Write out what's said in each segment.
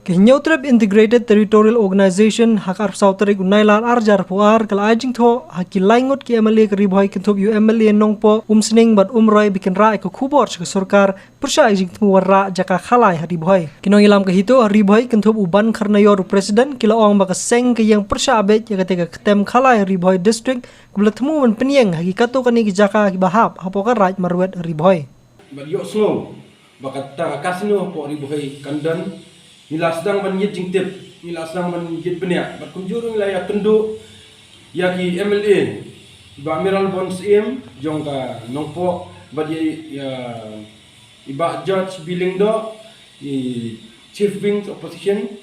Kehinyautrep Integrated Territorial Organization hakar sautarik unailar arjar puar kala ajing tho hakilaingot ki MLA keribhoi kentop yu MLA nongpo umsning bat umroy bikin ra eko kubor ke surkar persya ajing temu warra jaka khalai haribhoi kinong ilam kahito haribhoi kentop uban karna yor presiden kila ong baka seng ke yang persya abet ya ketika ketem khalai haribhoi district kubla temu men penieng hakikato kani jaka kibahap hapokan raj marwet haribhoi bat yo slow bakat ta kasino po haribhoi kandan nila sedang menyit jingtip, nila sedang menyit beniak. Berkunjung nila ya kenduk, ya ki MLA, iba Amiral Bons im, jong ka nongpo, badi ya iba Judge Billing do, Chief Wing Opposition.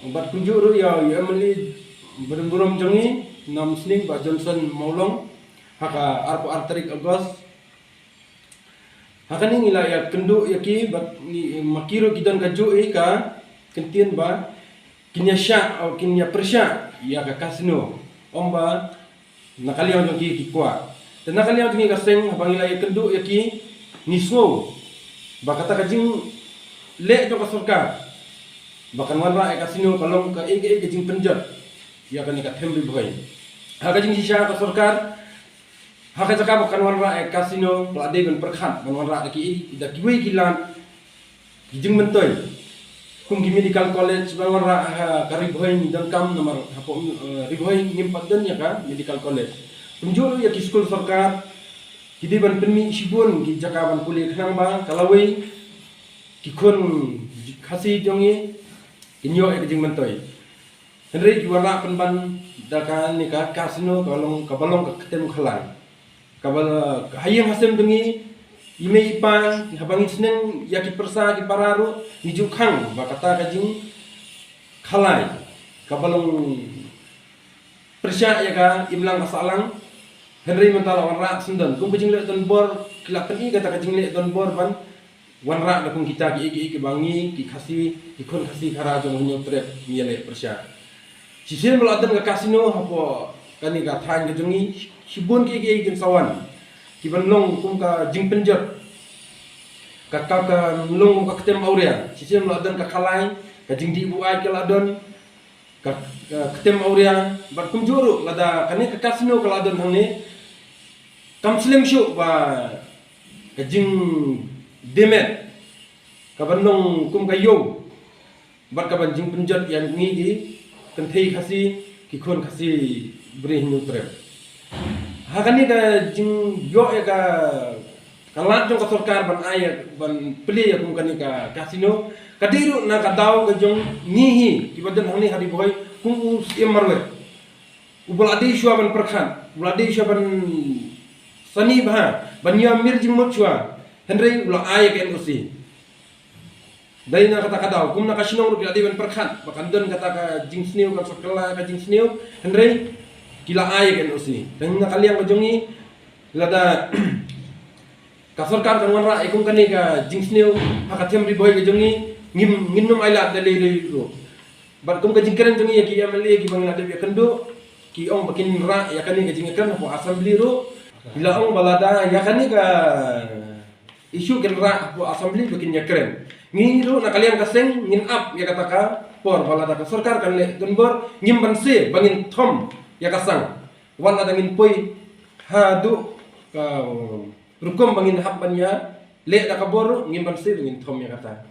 Berkunjung ya MLA beremburam jongi, nam sning Pak Johnson Maulong, haka arpo arterik Agos. Hakan ni nila ya kenduk ya ki makiro kidan kaju ka kentien ba kinya syak atau kinya persyak ya ka kasino omba nakaliang jong ki kwa dan nakaliang jong ka seng abang nila ya kenduk ya ki niswo ba kata kajing le jong ka surkar bahkan wanra ya kasino kalong ka ege jing penjat ya kan ka thembi boy ha kajing syak ka surkar haka jaka bukan warna kasino pelade ben perkhat ben warna ki ida kiwe kilan kijing mentoy kum ki medical college ben warna karibhoy ni dan kam nomor hapo ribhoy ngimpat dan ya ka medical college penjuru ya ki school sarkar kidi ban penmi sibun ki jaka ban kuliah khnang ba kalawai ki khon khasi jongi kinyo kijing mentoy henry ki warna penban daka ni ka kasino kabalong ketem khalang kabal hayang hasem dengi ime ipa habangi seneng yaki persa ki pararu hiju khang bakata kajing khalai kabalong persya ya ka imlang kasalang henry mentala wanra sendan kum kajing le don bor kilakan i kata kajing le don bor ban wanra da kum kita ki bangi ki khasi ki khon khasi khara jong nyo trep miele persya sisen meladan ka kasino hapo kani ka thang ke jongi sibun ki sawan ki banlong kum ka jing penjat ka long ka ketem aurea sisen meladan ka khalai ka jing di bu ai ke ladon ka ketem aurea bat kum juru lada kani ka kasino ka ladon hangni kam slim shu ba ka jing demet ka banlong kum ka yo bat ka ban jing penjat yang ni di kenthei khasi ki khon khasi beri nutrep hakani ka jing yo ya ka kalat jong ka sarkar ban aya ban pli ya kum kani ka kasino kadiru na ka daw ka jong nihi kibadan hangni hari boy kum us emarwe ubal adi shwa ban perkhan ubal adi shwa ban sani bha ban ya mir jing mochwa henry ubal aya ka usi dai na kata kadaw kum na kasinong ru adi ban perkhan bakandan kata ka jing sneu ka sakala ka jing sneu henry kila ay kan usi dan nakaliang kajongi lada kasorkar kan wanra ikum kani ka jingsneu hakatem riboy kajongi nginum ailat dali ro bat kum ka jingkeren jongi ya ki MLA ki bangla de kendo ki ong bakin ra ya kani ka jingkeren ko assembly ro bila ong balada ya kani ka isu kan ra ko assembly bakin yakren ngiru nakaliang kaseng ngin up ya kata ka por balada ka sorkar kan le donbor ngim banse bangin thom ya kasang wan ada ngin poi hadu ka rukom bangin habban ya le da kabor ngimban se ngin thom ya kata